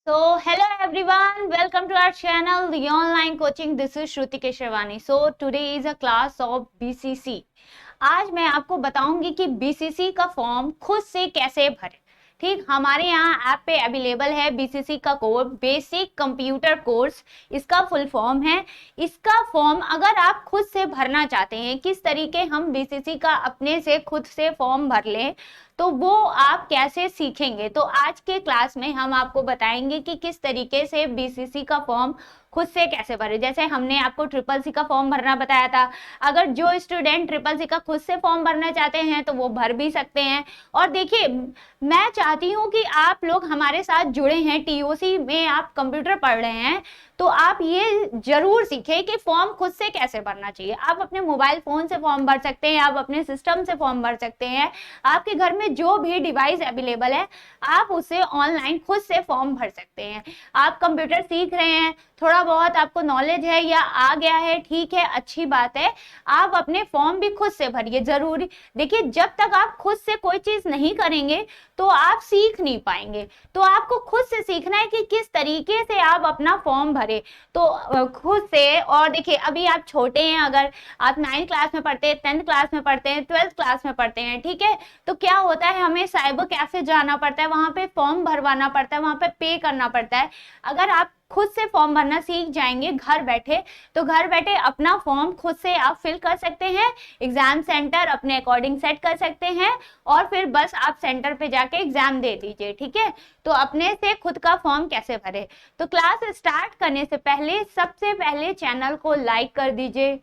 So, hello everyone, welcome to our channel, the online coaching. This is Shruti Keshavani. So, today is a class of BCC. आज मैं आपको बताऊंगी कि BCC का form खुद से कैसे भरें। ठीक, हमारे यहाँ ऐप पे अवेलेबल है BCC का कोर्स, बेसिक कंप्यूटर कोर्स, इसका फुल फॉर्म है। इसका फॉर्म अगर आप खुद से भरना चाहते हैं, किस तरीके हम BCC का अपने से खुद से फॉर्म भर लें, तो वो आप कैसे सीखेंगे। तो आज के क्लास में हम आपको बताएंगे कि किस तरीके से BCC का फॉर्म खुद से कैसे भरे। जैसे हमने आपको ट्रिपल सी का फॉर्म भरना बताया था, अगर जो स्टूडेंट ट्रिपल सी का खुद से फॉर्म भरना चाहते हैं तो वो भर भी सकते हैं। और देखिए, मैं चाहती हूँ कि आप लोग हमारे साथ जुड़े हैं, TOC में आप कंप्यूटर पढ़ रहे हैं, तो आप ये जरूर सीखें कि फॉर्म खुद से कैसे भरना चाहिए। आप अपने मोबाइल फोन से फॉर्म भर सकते हैं, आप अपने सिस्टम से फॉर्म भर सकते हैं, आपके घर में जो भी डिवाइस अवेलेबल है आप उससे ऑनलाइन खुद से फॉर्म भर सकते हैं। आप कंप्यूटर सीख रहे हैं, थोड़ा बहुत आपको नॉलेज है या आ गया है, ठीक है, अच्छी बात है, आप अपने फॉर्म भी खुद से भरिए। जरूरी देखिए, जब तक आप खुद से कोई चीज नहीं करेंगे तो आप सीख नहीं पाएंगे। तो आपको खुद से सीखना है कि किस तरीके से आप अपना फॉर्म भरे, तो खुद से। और देखिए, अभी आप छोटे हैं, अगर आप 9th क्लास में पढ़ते हैं, 10th क्लास में पढ़ते हैं, 12th क्लास में पढ़ते हैं, ठीक है, तो क्या होता है, हमें साइबर कैफे जाना पड़ता है, वहां पे फॉर्म भरवाना पड़ता है, वहां पे पे करना पड़ता है। अगर आप खुद से फॉर्म भरना सीख जाएंगे घर बैठे, तो घर बैठे अपना फॉर्म खुद से आप फिल कर सकते हैं, एग्जाम सेंटर अपने अकॉर्डिंग सेट कर सकते हैं, और फिर बस आप सेंटर पे जाके एग्जाम दे दीजिए। ठीक है, तो अपने से खुद का फॉर्म कैसे भरे। तो क्लास स्टार्ट करने से पहले सबसे पहले चैनल को लाइक कर दीजिए,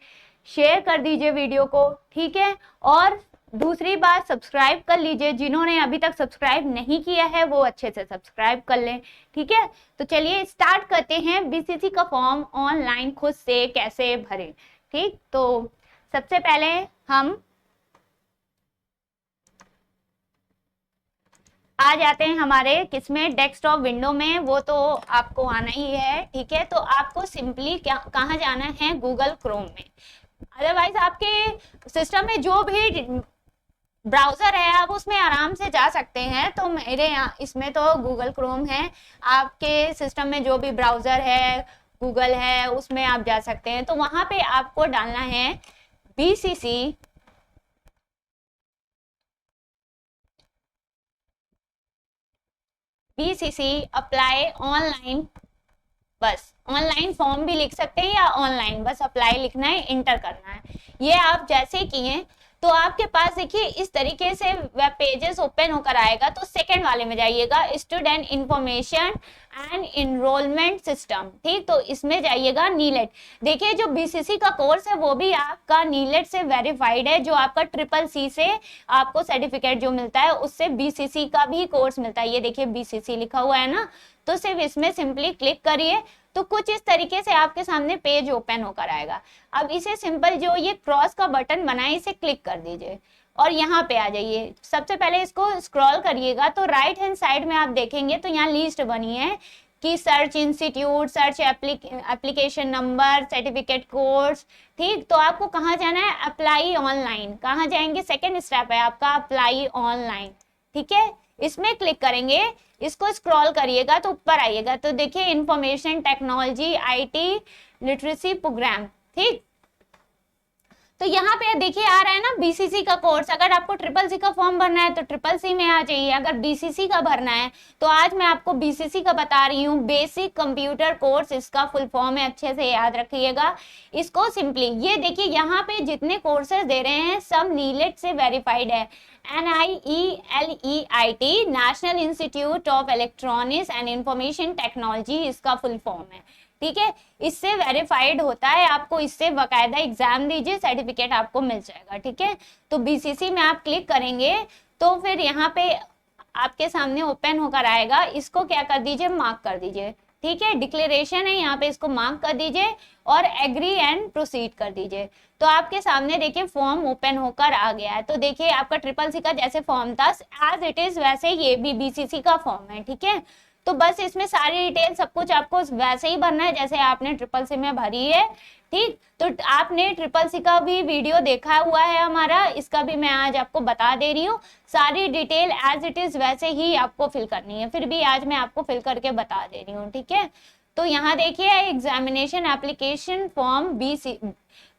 शेयर कर दीजिए वीडियो को, ठीक है, और दूसरी बात सब्सक्राइब कर लीजिए। जिन्होंने अभी तक सब्सक्राइब नहीं किया है वो अच्छे से सब्सक्राइब कर लें, ठीक है। तो चलिए स्टार्ट करते हैं, BCC का फॉर्म ऑनलाइन खुद से कैसे भरें। ठीक, तो सबसे पहले हम आ जाते हैं हमारे किसमें, डेस्कटॉप विंडो में, वो तो आपको आना ही है, ठीक है। तो आपको सिंपली कहाँ जाना है, गूगल क्रोम में। अदरवाइज आपके सिस्टम में जो भी ब्राउजर है आप उसमें आराम से जा सकते हैं। तो मेरे यहाँ इसमें तो गूगल क्रोम है, आपके सिस्टम में जो भी ब्राउजर है, गूगल है, उसमें आप जा सकते हैं। तो वहां पे आपको डालना है BCC अप्लाई ऑनलाइन। बस ऑनलाइन फॉर्म भी लिख सकते हैं या ऑनलाइन बस अप्लाई लिखना है, इंटर करना है। ये आप जैसे किए तो आपके पास देखिए इस तरीके से वेब पेजेस ओपन होकर आएगा। तो सेकंड वाले में जाइएगा, student information and enrolment system, ठीक, तो इसमें जाइएगा। नीलेट, देखिए जो BCC का कोर्स है वो भी आपका नीलेट से वेरीफाइड है, जो आपका CCC से आपको सर्टिफिकेट जो मिलता है उससे BCC का भी कोर्स मिलता है। ये देखिए BCC लिखा हुआ है ना, तो सिर्फ इसमें सिंपली क्लिक करिए, तो कुछ इस तरीके से आपके सामने पेज ओपन होकर आएगा। अब इसे सिंपल जो ये क्रॉस का बटन बना है इसे क्लिक कर दीजिए और यहाँ पे आ जाइए। सबसे पहले इसको स्क्रॉल करिएगा तो राइट हैंड साइड में आप देखेंगे तो यहाँ लिस्ट बनी है कि search institute, search application number, certificate course, ठीक। तो आपको कहाँ जाना है, अप्लाई ऑनलाइन। कहाँ जाएंगे, सेकेंड स्टेप है आपका अप्लाई ऑनलाइन, ठीक है, इसमें क्लिक करेंगे। इसको स्क्रॉल करिएगा तो ऊपर आइएगा तो देखिए information technology IT literacy programme, ठीक। तो यहाँ पे देखिए आ रहा है ना BCC का कोर्स। अगर आपको CCC का फॉर्म भरना है तो CCC में आ जाइए, अगर BCC का भरना है तो आज मैं आपको BCC का बता रही हूँ, बेसिक कंप्यूटर कोर्स, इसका फुल फॉर्म है, अच्छे से याद रखिएगा इसको। सिंपली ये देखिए यहाँ पे जितने कोर्सेज दे रहे हैं सब नीलेट से वेरीफाइड है, NIELEIT national institute of electronics and information technology, इसका फुल फॉर्म है, ठीक है। इससे वेरीफाइड होता है, आपको इससे बाकायदा एग्जाम दीजिए, सर्टिफिकेट आपको मिल जाएगा, ठीक है। तो BCC में आप क्लिक करेंगे तो फिर यहाँ पे आपके सामने ओपन होकर आएगा। इसको क्या कर दीजिए, मार्क कर दीजिए, ठीक है, डिक्लेरेशन है यहाँ पे, इसको मार्क कर दीजिए और एग्री एंड प्रोसीड कर दीजिए। तो आपके सामने देखिए फॉर्म ओपन होकर आ गया है। तो देखिए आपका CCC का जैसे फॉर्म था एज इट इज वैसे ये भी BCC का फॉर्म है, ठीक है। तो बस इसमें सारी डिटेल सब कुछ आपको वैसे ही भरना है जैसे आपने ट्रिपल सी में भरी है। ठीक, तो आपने ट्रिपल सी का भी वीडियो देखा हुआ है हमारा, इसका भी मैं आज आपको बता दे रही हूँ। सारी डिटेल एज इट इज वैसे ही आपको फिल करनी है, फिर भी आज मैं आपको फिल करके बता दे रही हूँ। ठीक है, तो यहाँ देखिए examination application form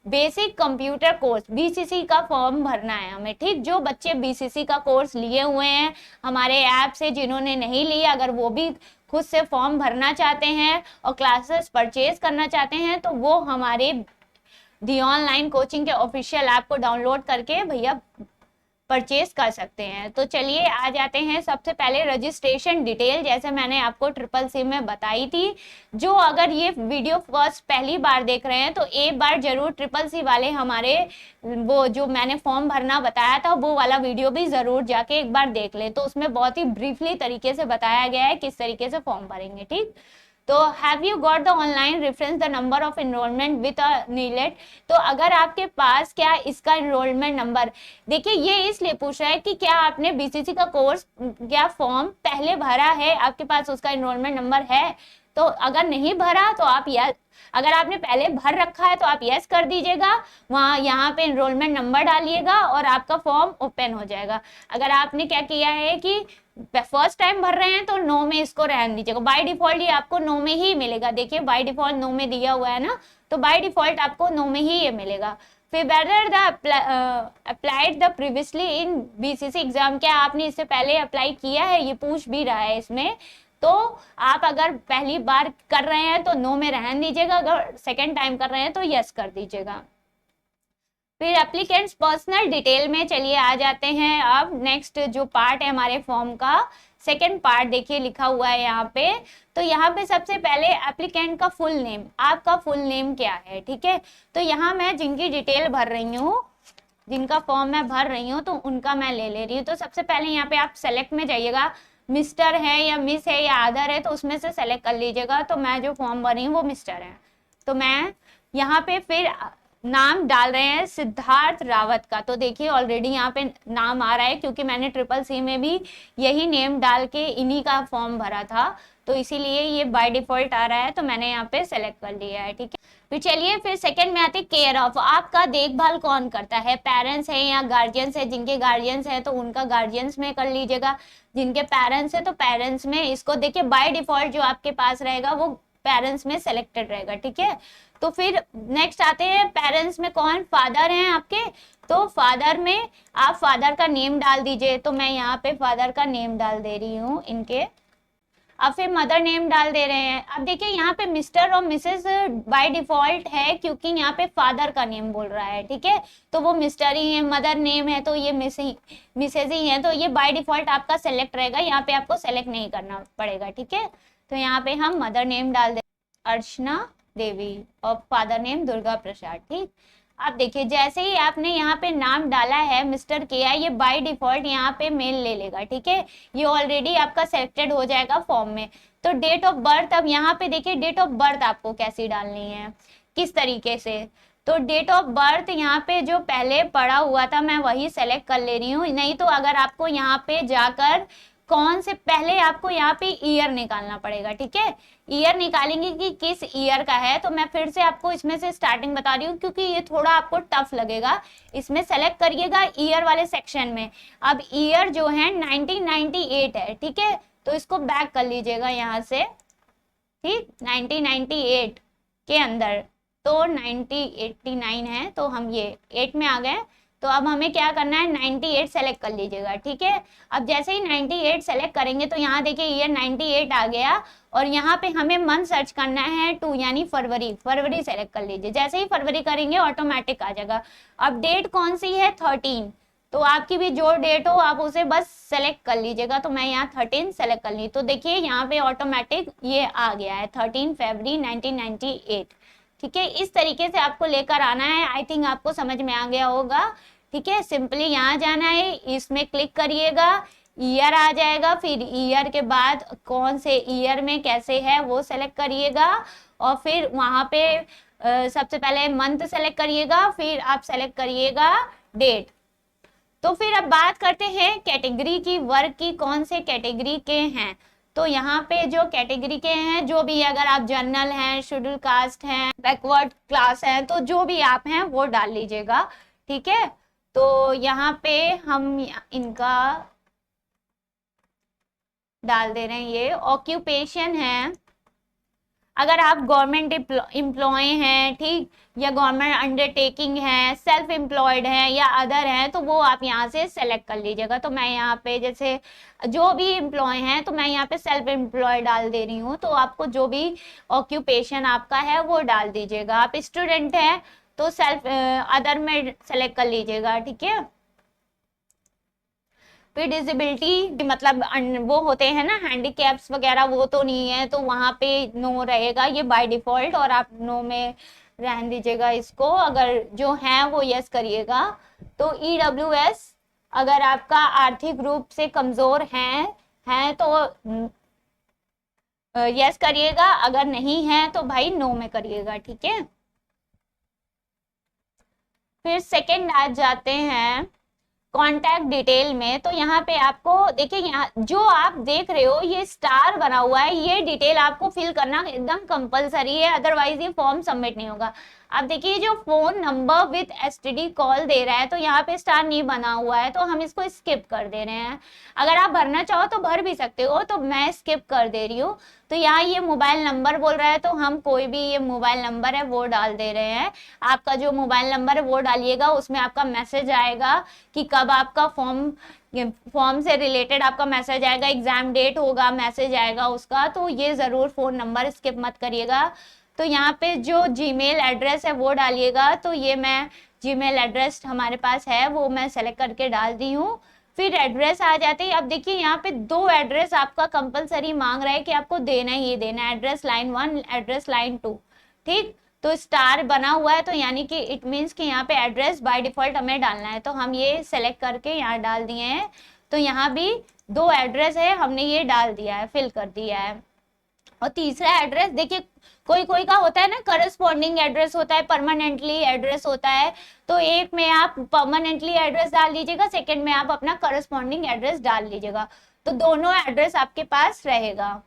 basic computer course BCC का फॉर्म भरना है हमें। ठीक, जो बच्चे बीसीसी का कोर्स लिए हुए हैं हमारे ऐप से, जिन्होंने नहीं लिया, अगर वो भी खुद से फॉर्म भरना चाहते हैं और क्लासेस परचेज करना चाहते हैं तो वो हमारे दी ऑनलाइन कोचिंग के ऑफिशियल ऐप को डाउनलोड करके भैया परचेज कर सकते हैं। तो चलिए आ जाते हैं सबसे पहले रजिस्ट्रेशन डिटेल, जैसे मैंने आपको ट्रिपल सी में बताई थी। जो अगर ये वीडियो फर्स्ट पहली बार देख रहे हैं तो एक बार जरूर ट्रिपल सी वाले हमारे वो जो मैंने फॉर्म भरना बताया था वो वाला वीडियो भी जरूर जाके एक बार देख ले, तो उसमें बहुत ही ब्रीफली तरीके से बताया गया है किस तरीके से फॉर्म भरेंगे। ठीक, तो have you got the online reference the number of enrolment with a नीलेट। तो अगर आपके पास क्या इसका एनरोलमेंट नंबर, देखिए ये इसलिए पूछ रहा है कि क्या आपने बीसीसी का कोर्स क्या फॉर्म पहले भरा है, आपके पास उसका एनरोलमेंट नंबर है। तो अगर नहीं भरा तो आप यस, अगर आपने पहले भर रखा है तो आप यस कर दीजिएगा, वहाँ यहाँ पे एनरोलमेंट नंबर डालिएगा और आपका फॉर्म ओपन हो जाएगा। अगर आपने क्या किया है कि फर्स्ट टाइम भर रहे हैं तो नो में इसको रहने दीजिएगा, बाय डिफॉल्ट ये आपको नो में ही मिलेगा। देखिए बाय डिफॉल्ट नो में दिया हुआ है ना, तो बाय डिफॉल्ट आपको नो में ही ये मिलेगा। फिर better the applied the previously in BCC exam, क्या आपने इससे पहले अप्लाई किया है, ये पूछ भी रहा है इसमें। तो आप अगर पहली बार कर रहे हैं तो नो में रहने दीजिएगा, अगर सेकेंड टाइम कर रहे हैं तो यस कर दीजिएगा। फिर एप्लीकेंट्स पर्सनल डिटेल में चलिए आ जाते हैं। अब नेक्स्ट जो पार्ट है हमारे फॉर्म का सेकेंड पार्ट देखिए लिखा हुआ है यहाँ पे। तो यहाँ पे सबसे पहले एप्लीकेंट का फुल नेम, आपका फुल नेम क्या है। ठीक है, तो यहाँ मैं जिनकी डिटेल भर रही हूँ, जिनका फॉर्म मैं भर रही हूँ तो उनका मैं ले रही हूँ। तो सबसे पहले यहाँ पे आप सेलेक्ट में जाइएगा, मिस्टर है या मिस है या आदर है, तो उसमें से सेलेक्ट कर लीजिएगा। तो मैं जो फॉर्म भर रही हूँ वो मिस्टर है, तो मैं यहाँ पे फिर नाम डाल रहे हैं सिद्धार्थ रावत का। तो देखिए ऑलरेडी यहाँ पे नाम आ रहा है क्योंकि मैंने ट्रिपल सी में भी यही नेम डाल के इन्हीं का फॉर्म भरा था, तो इसीलिए ये बाय डिफॉल्ट आ रहा है, तो मैंने यहाँ पे सेलेक्ट कर लिया है। ठीक है, फिर चलिए फिर सेकंड में आते केयर ऑफ, आपका देखभाल कौन करता है, पेरेंट्स है या गार्जियंस है। जिनके गार्जियंस है तो उनका गार्जियंस में कर लीजिएगा, जिनके पेरेंट्स है तो पेरेंट्स में। इसको देखिए बाय डिफॉल्ट जो आपके पास रहेगा वो पेरेंट्स में सेलेक्टेड रहेगा। ठीक है, तो फिर नेक्स्ट आते हैं पेरेंट्स में कौन, फादर हैं आपके, तो फादर में आप फादर का नेम डाल दीजिए। तो मैं यहाँ पे फादर का नेम डाल दे रही हूँ इनके। अब फिर मदर नेम डाल दे रहे हैं। अब देखिए यहाँ पे मिस्टर और मिसेस बाय डिफॉल्ट है क्योंकि यहाँ पे फादर का नेम बोल रहा है। ठीक है, तो वो मिस्टर ही है, मदर नेम है तो ये मिसेस ही है, तो ये बाय डिफॉल्ट आपका सेलेक्ट रहेगा, यहाँ पे आपको सेलेक्ट नहीं करना पड़ेगा। ठीक है, तो यहाँ पे हम मदर नेम डाल दे अर्चना देवी और फादर नेम दुर्गा प्रसाद। ठीक, अब देखिए जैसे ही आपने यहाँ पे नाम डाला है मिस्टर किया, ये बाय डिफॉल्ट यहाँ पे मेल ले लेगा। ठीक है, ये ऑलरेडी आपका सेलेक्टेड हो जाएगा फॉर्म में। तो डेट ऑफ बर्थ, अब यहाँ पे देखिए डेट ऑफ बर्थ आपको कैसी डालनी है, किस तरीके से। तो डेट ऑफ बर्थ यहाँ पे जो पहले पड़ा हुआ था मैं वही सेलेक्ट कर ले रही हूँ, नहीं तो अगर आपको यहाँ पे जाकर कौन से पहले आपको यहाँ पे ईयर निकालना पड़ेगा। ठीक है, ईयर निकालेंगे कि किस ईयर का है, तो मैं फिर से आपको इसमें से स्टार्टिंग बता रही हूँ क्योंकि ये थोड़ा आपको टफ लगेगा। इसमें सेलेक्ट करिएगा ईयर वाले सेक्शन में। अब ईयर जो है 1998 है। ठीक है, तो इसको बैक कर लीजिएगा यहाँ से। ठीक, 1998 के अंदर तो 1989 है, तो हम ये 8 में आ गए। तो अब हमें क्या करना है, 98 सेलेक्ट कर लीजिएगा। ठीक है, अब जैसे ही 98 सेलेक्ट करेंगे तो यहाँ देखिए ईयर 98 आ गया और यहाँ पे हमें मंथ सर्च करना है 2 यानी फरवरी, फरवरी सेलेक्ट कर लीजिए। जैसे ही फरवरी करेंगे ऑटोमेटिक आ जाएगा। अब डेट कौन सी है, 13, तो आपकी भी जो डेट हो आप उसे बस सेलेक्ट कर लीजिएगा। तो मैं यहाँ 13 सेलेक्ट कर ली, तो देखिए यहाँ पे ऑटोमेटिक ये आ गया है 13 फरवरी 1998। ठीक है, इस तरीके से आपको लेकर आना है। आई थिंक आपको समझ में आ गया होगा। ठीक है, सिंपली यहाँ जाना है, इसमें क्लिक करिएगा, ईयर आ जाएगा, फिर ईयर के बाद कौन से ईयर में कैसे है वो सेलेक्ट करिएगा और फिर वहाँ पे सबसे पहले मंथ सेलेक्ट करिएगा, फिर आप सेलेक्ट करिएगा डेट। तो फिर अब बात करते हैं कैटेगरी की, वर्ग की, कौन से कैटेगरी के हैं। तो यहाँ पे जो कैटेगरी के हैं, जो भी अगर आप जनरल हैं, शेड्यूल कास्ट हैं, बैकवर्ड क्लास हैं, तो जो भी आप हैं वो डाल लीजिएगा, ठीक है। तो यहाँ पे हम इनका डाल दे रहे हैं। ये ऑक्यूपेशन है, अगर आप गवर्नमेंट एम्प्लॉय हैं, ठीक, या गवर्नमेंट अंडरटेकिंग है, सेल्फ एम्प्लॉयड है या अदर है, तो वो आप यहाँ से सेलेक्ट कर लीजिएगा। तो मैं यहाँ पे जैसे जो भी एम्प्लॉय हैं, तो मैं यहाँ पे सेल्फ एम्प्लॉय डाल दे रही हूँ। तो आपको जो भी ऑक्यूपेशन आपका है वो डाल दीजिएगा। आप स्टूडेंट हैं तो सेल्फ अदर में सेलेक्ट कर लीजिएगा, ठीक है। फिर डिसेबिलिटी मतलब वो होते हैं ना हैंडीकैप्स वगैरह, वो तो नहीं है, तो वहां पे नो रहेगा ये बाय डिफॉल्ट, और आप नो में रहने दीजिएगा इसको। अगर जो है वो यस करिएगा। तो EWS, अगर आपका आर्थिक रूप से कमजोर है तो यस करिएगा, अगर नहीं है तो भाई नो में करिएगा, ठीक है। फिर सेकंड आ जाते हैं कॉन्टैक्ट डिटेल में। तो यहाँ पे आपको देखिए, यहाँ जो आप देख रहे हो ये स्टार बना हुआ है, ये डिटेल आपको फिल करना एकदम कंपलसरी है, अदरवाइज ये फॉर्म सबमिट नहीं होगा। आप देखिए जो phone number with STD call दे रहा है, तो यहाँ पे स्टार नहीं बना हुआ है, तो हम इसको स्किप कर दे रहे हैं। अगर आप भरना चाहो तो भर भी सकते हो, तो मैं स्किप कर दे रही हूँ। तो यहाँ ये मोबाइल नंबर बोल रहा है, तो हम कोई भी ये मोबाइल नंबर है वो डाल दे रहे हैं। आपका जो मोबाइल नंबर है वो डालिएगा, उसमें आपका मैसेज आएगा कि कब आपका फॉर्म से रिलेटेड आपका मैसेज आएगा, एग्जाम डेट होगा, मैसेज आएगा उसका। तो ये जरूर फोन नंबर स्किप मत करिएगा। तो यहाँ पे जो जीमेल एड्रेस है वो डालिएगा। तो ये मैं जीमेल एड्रेस हमारे पास है वो मैं सेलेक्ट करके डाल दी हूँ। फिर एड्रेस आ जाते हैं। अब देखिए यहाँ पे 2 एड्रेस आपका कंपलसरी मांग रहा है कि आपको देना ही देना है, एड्रेस लाइन 1, एड्रेस लाइन 2, ठीक। तो स्टार बना हुआ है, तो यानी कि इट मीन्स कि यहाँ पे एड्रेस बाय डिफॉल्ट हमें डालना है, तो हम ये सेलेक्ट करके यहाँ डाल दिए हैं। तो यहाँ भी 2 एड्रेस है, हमने ये डाल दिया है, फिल कर दिया है। और तीसरा एड्रेस देखिए, कोई कोई का होता है ना करस्पॉन्डिंग एड्रेस होता है, परमानेंटली एड्रेस होता है। तो एक में आप परमानेंटली एड्रेस डाल दीजिएगा, सेकंड में आप अपना करस्पॉन्डिंग एड्रेस डाल लीजिएगा, तो दोनों एड्रेस आपके पास रहेगा।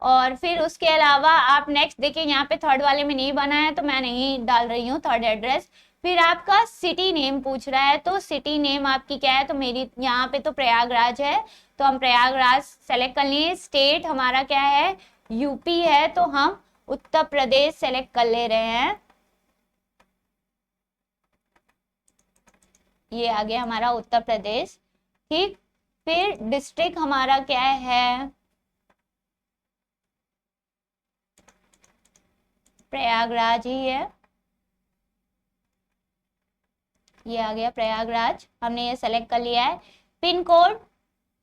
और फिर उसके अलावा आप नेक्स्ट देखिए, यहाँ पे थर्ड वाले में नहीं बना है तो मैं नहीं डाल रही हूँ थर्ड एड्रेस। फिर आपका सिटी नेम पूछ रहा है, तो सिटी नेम आपकी क्या है, तो मेरी यहाँ पे तो प्रयागराज है, तो हम प्रयागराज सेलेक्ट कर लिए। स्टेट हमारा क्या है, यूपी है, तो हम उत्तर प्रदेश सेलेक्ट कर ले रहे हैं। ये आ गया हमारा उत्तर प्रदेश, ठीक। फिर डिस्ट्रिक्ट हमारा क्या है, प्रयागराज ही है, ये आ गया प्रयागराज, हमने ये सेलेक्ट कर लिया है। पिन कोड,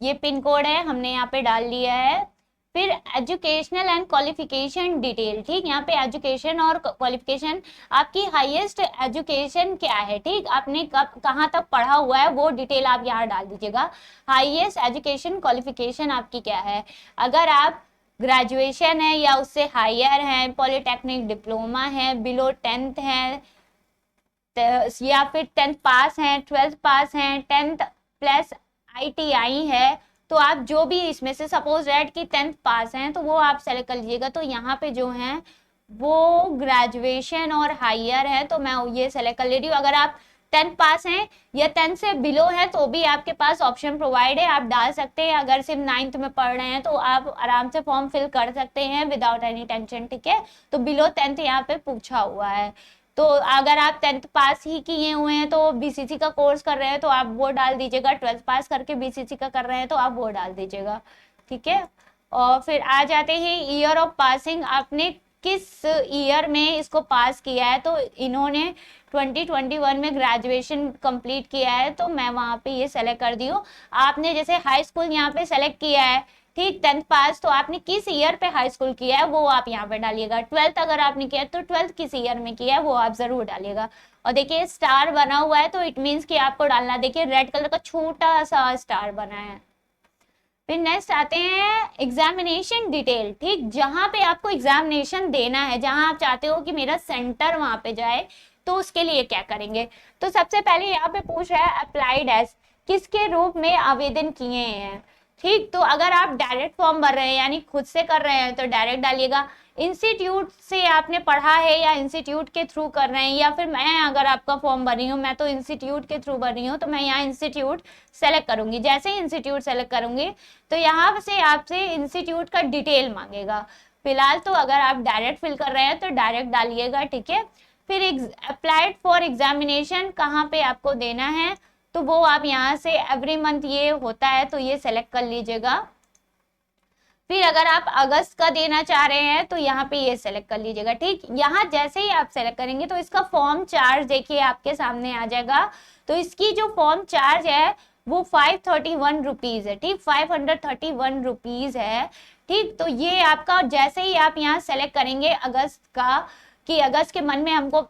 ये पिन कोड है, हमने यहाँ पे डाल लिया है। फिर एजुकेशनल एंड क्वालिफिकेशन डिटेल, ठीक। यहाँ पे एजुकेशन और क्वालिफिकेशन, आपकी हाईएस्ट एजुकेशन क्या है, ठीक, आपने कब कहाँ तक पढ़ा हुआ है वो डिटेल आप यहाँ डाल दीजिएगा। हाईएस्ट एजुकेशन क्वालिफिकेशन आपकी क्या है, अगर आप ग्रेजुएशन है या उससे हायर है, पॉलिटेक्निक डिप्लोमा है, बिलो 10th है, या फिर 10th पास हैं, 12th पास हैं, 10th प्लस ITI है, तो आप जो भी इसमें से सपोज दैट कि 10th पास हैं तो वो आप सेलेक्ट कर लीजिएगा। तो यहाँ पे जो है वो ग्रेजुएशन और हायर है, तो मैं ये सेलेक्ट कर ले रही हूँ। अगर आप 10th पास हैं या 10th से बिलो है तो भी आपके पास ऑप्शन प्रोवाइड है, आप डाल सकते हैं। अगर सिर्फ 9th में पढ़ रहे हैं तो आप आराम से फॉर्म फिल कर सकते हैं विदाउट एनी टेंशन, ठीक है। तो बिलो 10th यहाँ पे पूछा हुआ है। तो अगर आप 10th पास ही किए हुए हैं तो BCC का कोर्स कर रहे हैं तो आप वो डाल दीजिएगा, 12th पास करके BCC का कर रहे हैं तो आप वो डाल दीजिएगा, ठीक है। और फिर आ जाते हैं ईयर ऑफ पासिंग, आपने किस ईयर में इसको पास किया है, तो इन्होंने 2021 में ग्रेजुएशन कंप्लीट किया है, तो मैं वहां पे ये सेलेक्ट कर दी हूँ। आपने जैसे हाई स्कूल यहाँ पे सेलेक्ट किया है, ठीक, 10th पास, तो आपने किस ईयर पे हाई स्कूल किया है वो आप यहाँ पे डालिएगा। 12th अगर आपने किया है तो 12th किस ईयर में किया है वो आप जरूर डालिएगा। और देखिए स्टार बना हुआ है तो इट मीन्स कि आपको डालना, देखिए रेड कलर का छोटा सा स्टार बना है। फिर नेक्स्ट आते हैं एग्जामिनेशन डिटेल, ठीक, जहां पे आपको एग्जामिनेशन देना है, जहां आप चाहते हो कि मेरा सेंटर वहां पे जाए, तो उसके लिए क्या करेंगे। तो सबसे पहले यहाँ पे पूछ रहा है अप्लाइड एज, किसके रूप में आवेदन किए हैं, ठीक, तो अगर आप डायरेक्ट फॉर्म भर रहे हैं यानी खुद से कर रहे हैं तो डायरेक्ट डालिएगा। इंस्टीट्यूट से आपने पढ़ा है या इंस्टीट्यूट के थ्रू कर रहे हैं, या फिर मैं अगर आपका फॉर्म भर रही हूँ, मैं तो इंस्टीट्यूट के थ्रू भर रही हूँ, तो मैं यहाँ इंस्टीट्यूट सेलेक्ट करूंगी। जैसे ही इंस्टीट्यूट सेलेक्ट करूंगी तो यहाँ से आपसे इंस्टीट्यूट का डिटेल मांगेगा। फिलहाल तो अगर आप डायरेक्ट फिल कर रहे हैं तो डायरेक्ट डालिएगा, ठीक है। फिर अप्लाइड फॉर एग्जामिनेशन कहाँ पे आपको देना है, तो वो आप यहाँ से एवरी मंथ ये होता है तो ये सेलेक्ट कर लीजिएगा। फिर अगर आप अगस्त का देना चाह रहे हैं तो यहाँ पे ये सेलेक्ट कर लीजिएगा, ठीक। यहाँ जैसे ही आप सेलेक्ट करेंगे तो इसका फॉर्म चार्ज देखिए आपके सामने आ जाएगा। तो इसकी जो फॉर्म चार्ज है वो 531 रुपीज है, ठीक, 531 रुपीज है, ठीक। तो ये आपका जैसे ही आप यहाँ सेलेक्ट करेंगे अगस्त का, कि अगस्त के मन में हमको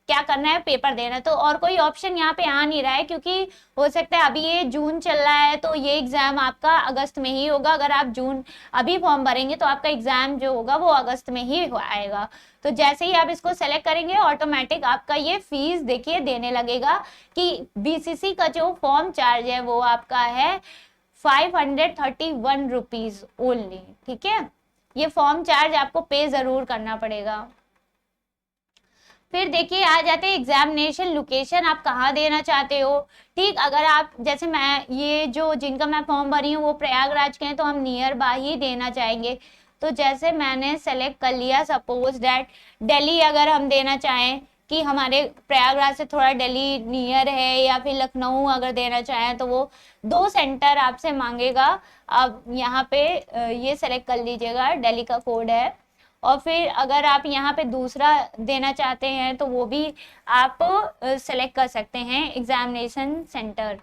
क्या करना है, पेपर देना है, तो और कोई ऑप्शन यहाँ पे आ नहीं रहा है, क्योंकि हो सकता है अभी ये जून चल रहा है तो ये एग्जाम आपका अगस्त में ही होगा। अगर आप जून अभी फॉर्म भरेंगे तो आपका एग्जाम जो होगा वो अगस्त में ही आएगा। तो जैसे ही आप इसको सेलेक्ट करेंगे ऑटोमेटिक आपका ये फीस देखिए देने लगेगा, कि बीसीसी का जो फॉर्म चार्ज है वो आपका है 531 रुपीज ओनली, ठीक है। ये फॉर्म चार्ज आपको पे जरूर करना पड़ेगा। फिर देखिए आ जाते हैं एग्जामिनेशन लोकेशन, आप कहाँ देना चाहते हो, ठीक। अगर आप जैसे मैं ये जो जिनका मैं फॉर्म भरी हूँ वो प्रयागराज के हैं तो हम नियर बाय ही देना चाहेंगे। तो जैसे मैंने सेलेक्ट कर लिया, सपोज दैट दिल्ली अगर हम देना चाहें कि हमारे प्रयागराज से थोड़ा दिल्ली नियर है, या फिर लखनऊ अगर देना चाहें तो वो 2 सेंटर आपसे मांगेगा। अब यहाँ पे ये सेलेक्ट कर लीजिएगा, दिल्ली का कोड है। और फिर अगर आप यहाँ पे दूसरा देना चाहते हैं तो वो भी आप सेलेक्ट कर सकते हैं, एग्जामिनेशन सेंटर।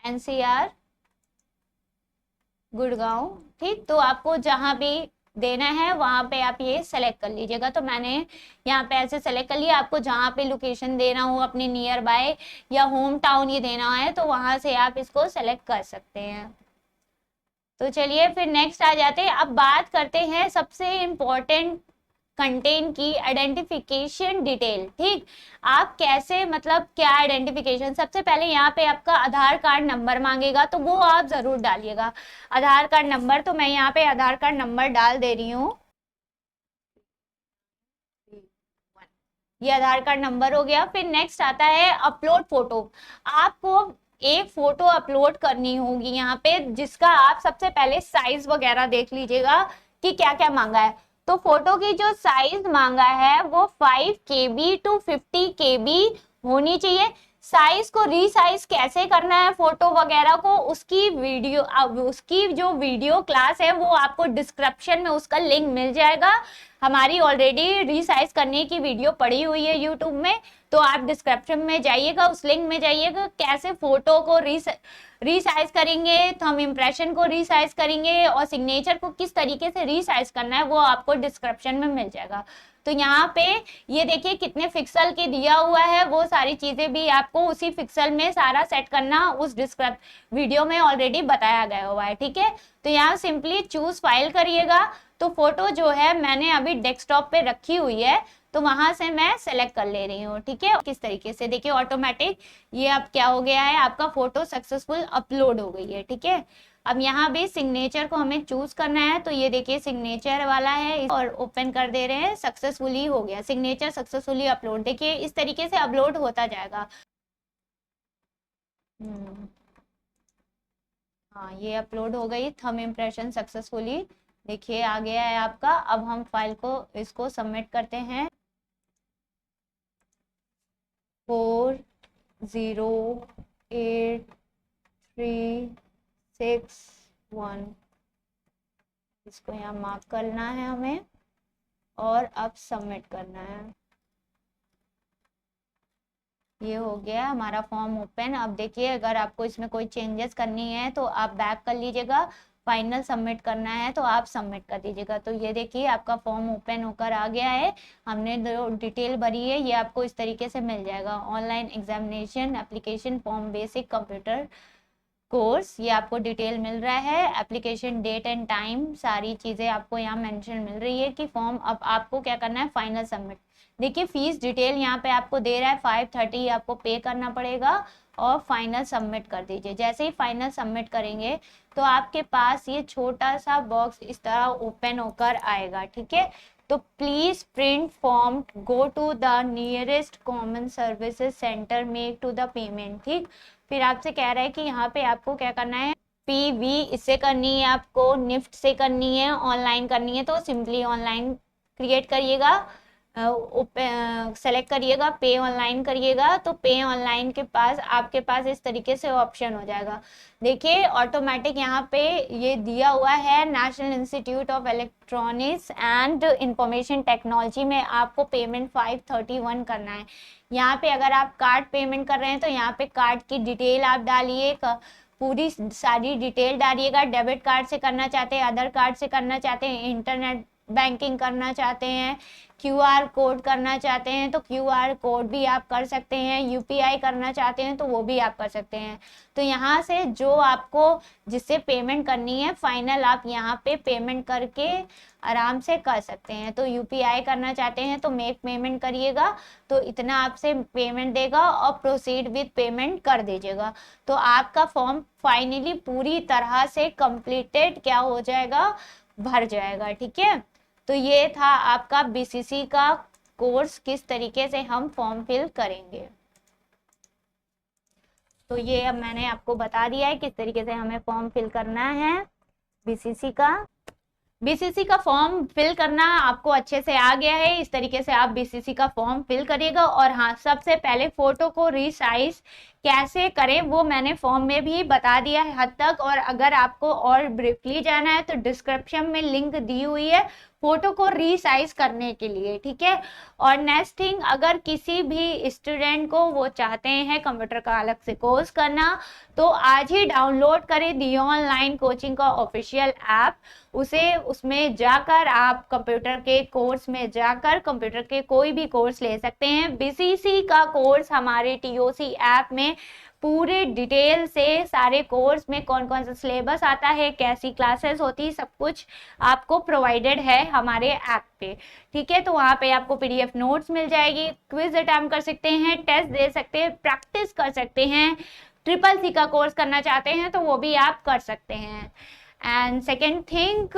एनसीआर गुड़गांव, ठीक। तो आपको जहां भी देना है वहां पे आप ये सेलेक्ट कर लीजिएगा। तो मैंने यहाँ पे ऐसे सेलेक्ट कर लिया। आपको जहाँ पे लोकेशन देना हो अपने नियर बाय या होम टाउन ये देना है तो वहां से आप इसको सेलेक्ट कर सकते हैं। तो चलिए फिर नेक्स्ट आ जाते हैं। अब बात करते हैं सबसे इम्पोर्टेंट कंटेंट की, आइडेंटिफिकेशन डिटेल, ठीक। आप कैसे, मतलब क्या आइडेंटिफिकेशन, सबसे पहले यहाँ पे आपका आधार कार्ड नंबर मांगेगा तो वो आप जरूर डालिएगा। आधार कार्ड नंबर, तो मैं यहाँ पे आधार कार्ड नंबर डाल दे रही हूँ। ये आधार कार्ड नंबर हो गया। फिर नेक्स्ट आता है अपलोड फोटो। आपको एक फोटो अपलोड करनी होगी यहाँ पे, जिसका आप सबसे पहले साइज वगैरह देख लीजिएगा कि क्या क्या मांगा है। तो फोटो की जो साइज मांगा है वो 5 KB टू 50 KB होनी चाहिए। साइज को रीसाइज कैसे करना है फोटो वगैरह को, उसकी वीडियो, अब उसकी जो वीडियो क्लास है वो आपको डिस्क्रिप्शन में उसका लिंक मिल जाएगा। हमारी ऑलरेडी रीसाइज करने की वीडियो पड़ी हुई है यूट्यूब में, तो आप डिस्क्रिप्शन में जाइएगा, उस लिंक में जाइएगा, कैसे फोटो को रीसाइज करेंगे, थंब इम्प्रेशन को रीसाइज करेंगे और सिग्नेचर को किस तरीके से रीसाइज करना है वो आपको डिस्क्रिप्शन में मिल जाएगा। तो यहाँ पे ये देखिए कितने पिक्सल के दिया हुआ है, वो सारी चीजें भी आपको उसी पिक्सल में सारा सेट करना उस वीडियो में ऑलरेडी बताया गया हुआ है, ठीक है। तो यहाँ सिंपली चूज फाइल करिएगा। तो फोटो जो है मैंने अभी डेस्कटॉप पे रखी हुई है तो वहां से मैं सेलेक्ट कर ले रही हूँ, ठीक है। किस तरीके से देखिए ऑटोमेटिक ये अब क्या हो गया है, आपका फोटो सक्सेसफुल अपलोड हो गई है, ठीक है। अब यहाँ भी सिग्नेचर को हमें चूज करना है, तो ये देखिए सिग्नेचर वाला है और ओपन कर दे रहे हैं, सक्सेसफुली हो गया, सिग्नेचर सक्सेसफुली अपलोड। देखिए इस तरीके से अपलोड होता जाएगा। हाँ ये अपलोड हो गई, थंब इम्प्रेशन सक्सेसफुली देखिए आ गया है आपका। अब हम फाइल को इसको सबमिट करते हैं। 408361 इसको यहाँ मार्क करना है हमें और अब सबमिट करना है। ये हो गया हमारा फॉर्म ओपन। अब देखिए अगर आपको इसमें कोई चेंजेस करनी है तो आप बैक कर लीजिएगा, फाइनल सबमिट करना है तो आप सबमिट कर दीजिएगा। तो ये देखिए आपका फॉर्म ओपन होकर आ गया है, हमने जो डिटेल भरी है ये आपको इस तरीके से मिल जाएगा। Online examination application form basic computer course, ये आपको डिटेल मिल रहा है, एप्लीकेशन डेट एंड टाइम, सारी चीज़ें आपको यहाँ मेंशन मिल रही है कि फॉर्म अब आपको क्या करना है, फाइनल सबमिट। देखिए फीस डिटेल यहाँ पे आपको दे रहा है 530 आपको पे करना पड़ेगा और फाइनल सबमिट कर दीजिए। जैसे ही फाइनल सबमिट करेंगे तो आपके पास ये छोटा सा बॉक्स इस तरह ओपन होकर आएगा, ठीक है। तो please print form, go to the nearest common services centre, make to the payment, ठीक। फिर आपसे कह रहा है कि यहाँ पे आपको क्या करना है, पीवी इससे करनी है, आपको निफ्ट से करनी है, ऑनलाइन करनी है तो सिंपली ऑनलाइन क्रिएट करिएगा, सेलेक्ट करिएगा, पे ऑनलाइन करिएगा। तो पे ऑनलाइन के पास आपके पास इस तरीके से ऑप्शन हो जाएगा। देखिए ऑटोमेटिक यहाँ पे ये दिया हुआ है national institute of electronics and information technology में आपको पेमेंट 531 करना है। यहाँ पे अगर आप कार्ड पेमेंट कर रहे हैं तो यहाँ पे कार्ड की डिटेल आप डालिए, पूरी सारी डिटेल डालिएगा। डेबिट कार्ड से करना चाहते हैं, अदर कार्ड से करना चाहते हैं, इंटरनेट बैंकिंग करना चाहते हैं, क्यूआर कोड करना चाहते हैं तो क्यूआर कोड भी आप कर सकते हैं, यूपीआई करना चाहते हैं तो वो भी आप कर सकते हैं। तो यहाँ से जो आपको जिससे पेमेंट करनी है फाइनल आप यहाँ पे पेमेंट करके आराम से कर सकते हैं। तो यूपीआई करना चाहते हैं तो मेक पेमेंट करिएगा, तो इतना आपसे पेमेंट देगा और प्रोसीड विद पेमेंट कर दीजिएगा। तो आपका फॉर्म फाइनली पूरी तरह से कंप्लीटेड क्या हो जाएगा, भर जाएगा, ठीक है। तो ये था आपका बीसीसी का कोर्स, किस तरीके से हम फॉर्म फिल करेंगे। तो ये अब मैंने आपको बता दिया है किस तरीके से हमें फॉर्म फिल करना है बीसीसी का। बीसीसी का फॉर्म फिल करना आपको अच्छे से आ गया है, इस तरीके से आप बीसीसी का फॉर्म फिल करिएगा। और हाँ, सबसे पहले फोटो को रीसाइज कैसे करें वो मैंने फॉर्म में भी बता दिया है हद तक, और अगर आपको और ब्रीफली जाना है तो डिस्क्रिप्शन में लिंक दी हुई है फोटो को रीसाइज करने के लिए, ठीक है। और नेक्स्ट थिंग, अगर किसी भी स्टूडेंट को वो चाहते हैं कंप्यूटर का अलग से कोर्स करना तो आज ही डाउनलोड करें दी ऑनलाइन कोचिंग का ऑफिशियल ऐप। उसमें जाकर आप कंप्यूटर के कोर्स में जाकर कंप्यूटर के कोई भी कोर्स ले सकते हैं। बीसीसी का कोर्स हमारे टीओसी ऐप में पूरे डिटेल से सारे कोर्स में कौन कौन सा सिलेबस आता है, कैसी क्लासेस होती है, सब कुछ आपको प्रोवाइडेड है हमारे ऐप पे, ठीक है। तो वहाँ पे आपको पीडीएफ नोट्स मिल जाएगी, क्विज अटेम्प्ट कर सकते हैं, टेस्ट दे सकते हैं, प्रैक्टिस कर सकते हैं। CCC का कोर्स करना चाहते हैं तो वो भी आप कर सकते हैं। एंड सेकेंड थिंग,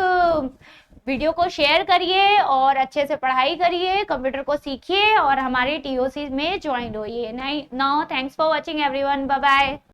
वीडियो को शेयर करिए और अच्छे से पढ़ाई करिए, कंप्यूटर को सीखिए और हमारे टीओसी में ज्वाइन होइए। Now thanks for watching everyone, bye bye.